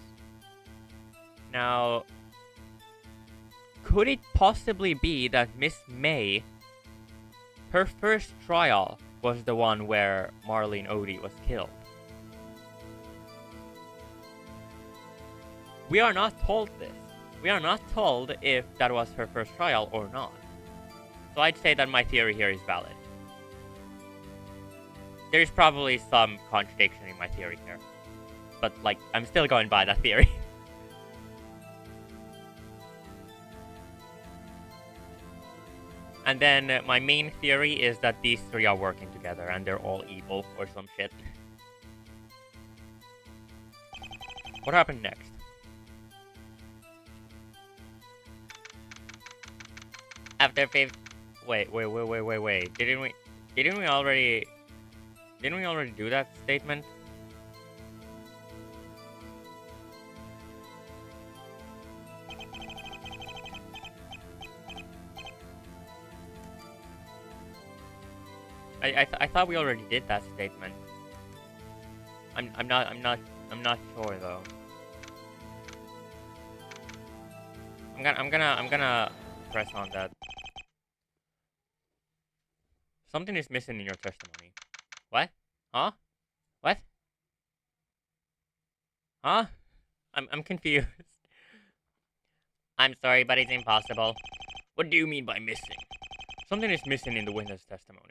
A: Now, could it possibly be that Miss May, her first trial was the one where Marlene Odie was killed? We are not told this. We are not told if that was her first trial or not. So I'd say that my theory here is valid. There's probably some contradiction in my theory here. But, like, I'm still going by that theory. And then my main theory is that these three are working together and they're all evil or some shit. What happened next? After 5... Wait. Didn't we already do that statement? I thought we already did that statement. I'm not sure though. I'm gonna press on that. Something is missing in your testimony. What? Huh? What? Huh? I'm confused. I'm sorry, but it's impossible. What do you mean by missing? Something is missing in the witness testimony.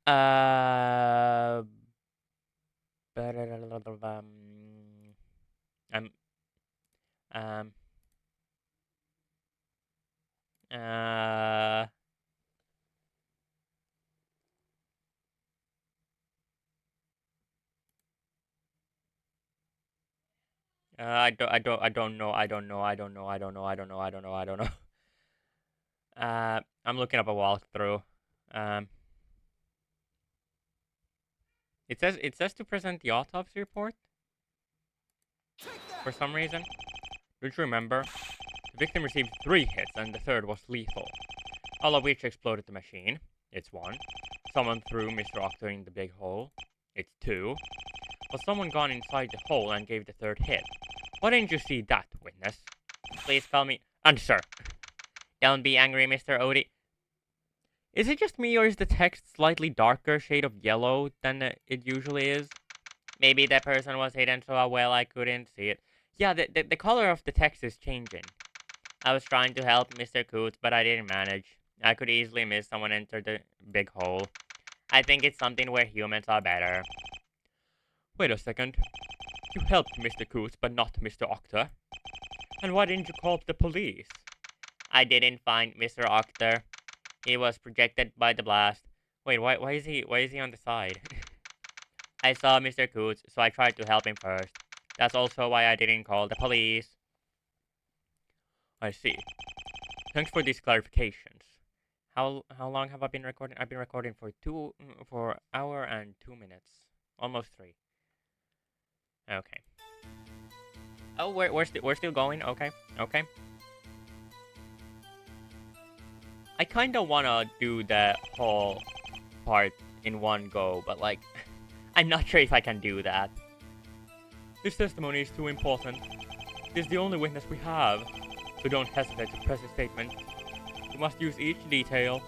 A: Um, um, uh, I don't know. I'm looking up a walkthrough. Um, it says to present the autopsy report. For some reason. Don't you remember? The victim received 3 hits and the third was lethal. All of which exploded the machine. It's 1. Someone threw Mr. Octo in the big hole. It's 2. Was someone gone inside the hole and gave the 3rd hit? Why didn't you see that, witness? Please call me... Answer! Don't be angry, Mr. Odie. Is it just me or is the text slightly darker shade of yellow than it usually is? Maybe that person was hidden so well I couldn't see it. Yeah, the color of the text is changing. I was trying to help Mr. Coots, but I didn't manage. I could easily miss someone enter the big hole. I think it's something where humans are better. Wait a second. You helped Mr. Coots, but not Mr. Octa. And why didn't you call the police? I didn't find Mr. Octa. He was projected by the blast. Wait, why is he on the side? I saw Mr. Coots, so I tried to help him first. That's also why I didn't call the police. I see. Thanks for these clarifications. How long have I been recording? I've been recording for hour and 2 minutes. Almost 3. Okay. Oh, we're still going? Okay. I kinda wanna do the whole part in one go, but like, I'm not sure if I can do that. This testimony is too important. It is the only witness we have, so don't hesitate to press a statement. You must use each detail.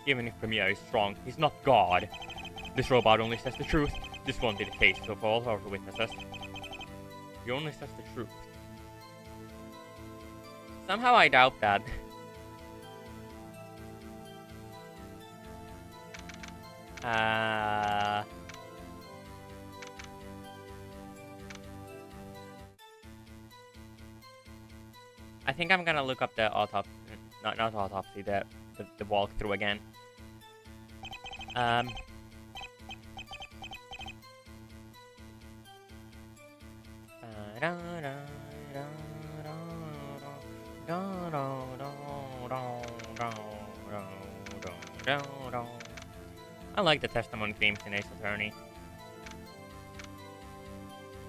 A: Even if Premier is strong, he's not God. This robot only says the truth. This won't be the case so for all our witnesses. He only says the truth. Somehow I doubt that. I think I'm gonna look up the autopsy, not autopsy, the walkthrough again. I like the testimony themes in Ace Attorney.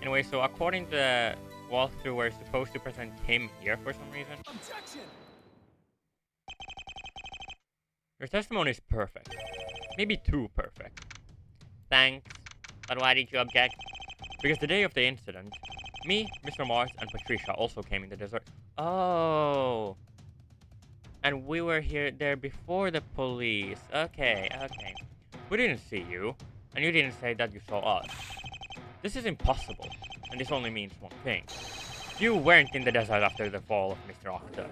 A: Anyway, so according to the walkthrough, we're supposed to present him here for some reason. Objection! Your testimony is perfect. Maybe too perfect. Thanks. But why did you object? Because the day of the incident, me, Mr. Mars, and Patricia also came in the desert. Oh. And we were there before the police. Okay. We didn't see you, and you didn't say that you saw us. This is impossible, and this only means one thing. You weren't in the desert after the fall of Mr. Octa.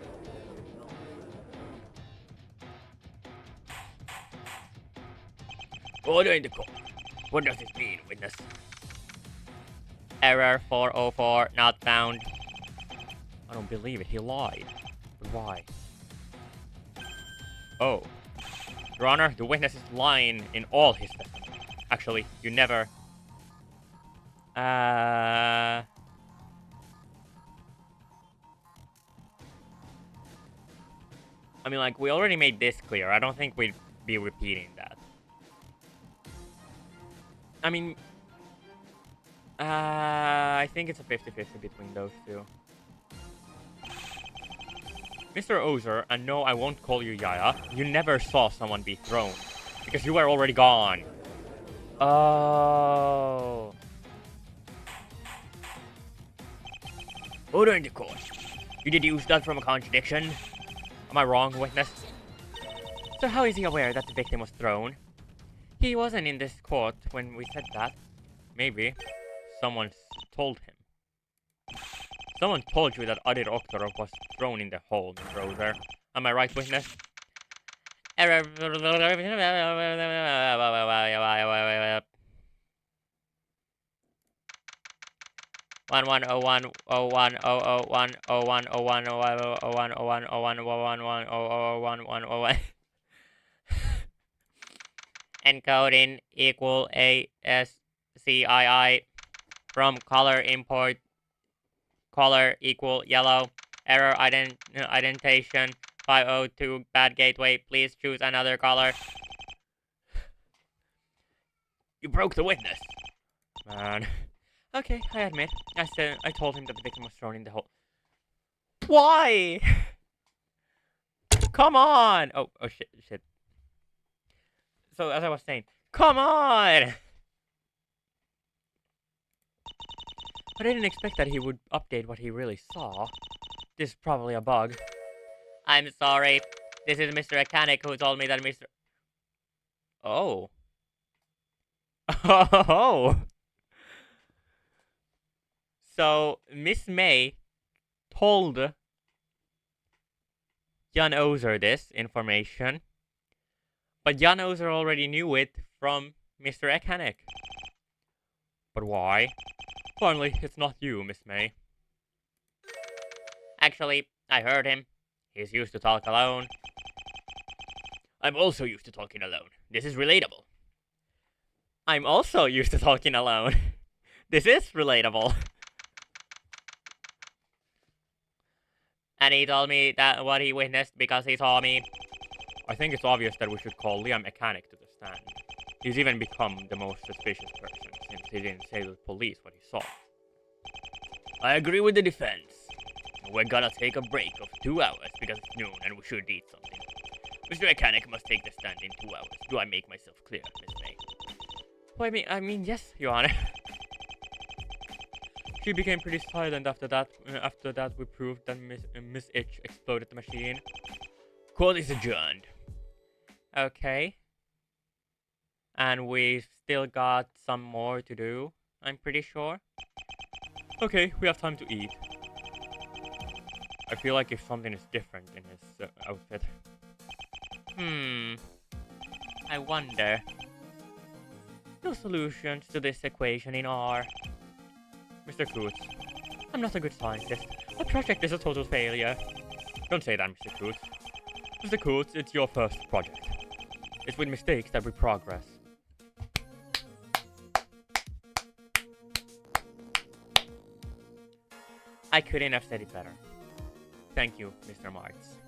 A: Order in the court. What does this mean, witness? Error 404, not found. I don't believe it, he lied. But why? Oh. Your Honor, the witness is lying in all his testimony. Actually, you never... I mean, like, we already made this clear. I don't think we'd be repeating that. I mean... I think it's a 50-50 between those two. Mr. Ozer, and no, I won't call you Yaya. You never saw someone be thrown. Because you were already gone. Oh. Order in the court. You deduce that from a contradiction? Am I wrong, witness? So how is he aware that the victim was thrown? He wasn't in this court when we said that. Maybe. Someone told him. Someone told you that Adir Oktorov was thrown in the hole, Mr. Ozer. Am I right, witness? Error. 110101010101010101010101 encoding equal ASCII from color import color equal yellow error identification 502 bad gateway. Please choose another color. You broke the witness. Man. Okay, I admit. I told him that the victim was thrown in the hole. Why? Come on! Oh shit. So, as I was saying, come on! I didn't expect that he would update what he really saw. This is probably a bug. I'm sorry. This is Mr. Akane who told me that Mr... Oh. Oh! So, Miss May told Jan Ozer this information, but Jan Ozer already knew it from Mr. Akane. But why? Finally, it's not you, Miss May. Actually, I heard him. He's used to talk alone. I'm also used to talking alone. This is relatable. I'm also used to talking alone. This is relatable. And he told me that what he witnessed because he saw me. I think it's obvious that we should call Liam Mechanic to the stand. He's even become the most suspicious person since he didn't say to the police what he saw. I agree with the defense. We're gonna take a break of 2 hours because it's noon and we should eat something. Mr. Mechanic must take the stand in 2 hours. Do I make myself clear, Miss May? Well, I mean, yes, Your Honor. She became pretty silent after that. After that, we proved that Miss Itch exploded the machine. Court is adjourned. Okay. And we've still got some more to do, I'm pretty sure. Okay, we have time to eat. I feel like if something is different in his outfit. I wonder. No solutions to this equation in R. Mr. Coots, I'm not a good scientist. My project is a total failure. Don't say that, Mr. Coots. Mr. Coots, it's your first project. It's with mistakes that we progress. I couldn't have said it better. Thank you, Mr. Martz.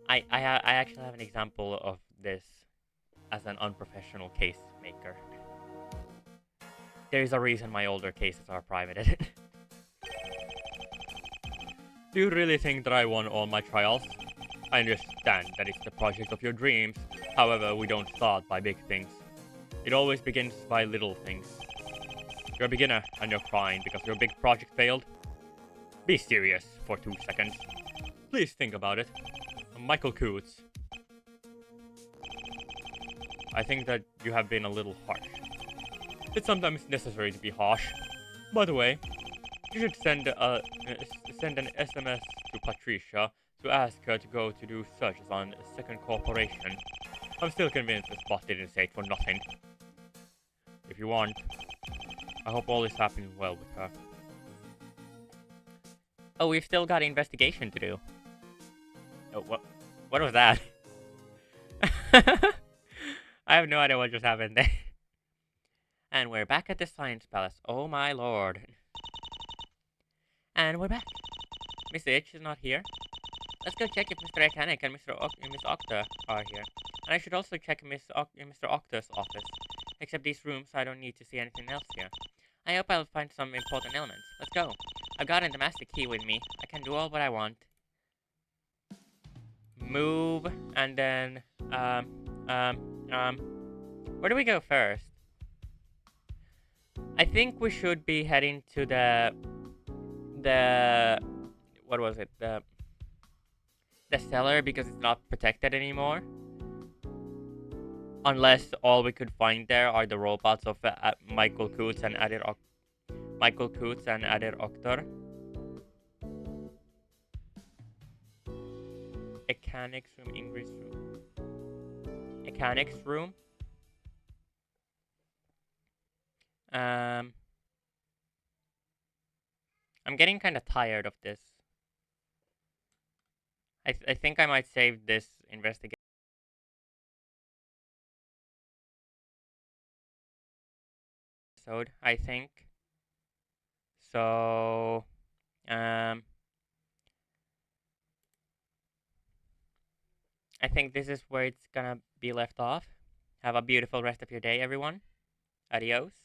A: I actually have an example of this as an unprofessional case maker. There is a reason my older cases are privated. Do you really think that I won all my trials? I understand that it's the project of your dreams. However, we don't start by big things. It always begins by little things. You're a beginner and you're crying because your big project failed. Be serious for 2 seconds. Please think about it. Michael Coots. I think that you have been a little harsh. It's sometimes necessary to be harsh. By the way, you should send an SMS to Patricia to ask her to go to do searches on Second Corporation. I'm still convinced this bot didn't say it for nothing. If you want, I hope all is happening well with her. Oh, we've still got investigation to do. Oh, what? What was that? I have no idea what just happened there. And we're back at the Science Palace. Oh my lord. And we're back. Mr. H is not here. Let's go check if Mr. Akane and Miss Octa are here. And I should also check Mr. Octa's office. Except these rooms, so I don't need to see anything else here. I hope I'll find some important elements. Let's go. I've got the master key with me. I can do all what I want. Move, and then, where do we go first? I think we should be heading to what was it? The cellar, because it's not protected anymore. Unless all we could find there are the robots of Michael Coots and Adir Octor. Mechanics room, Ingrid's room. Mechanics room. I'm getting kind of tired of this. I think I might save this investigation. I think. So, I think this is where it's gonna be left off. Have a beautiful rest of your day, everyone. Adios.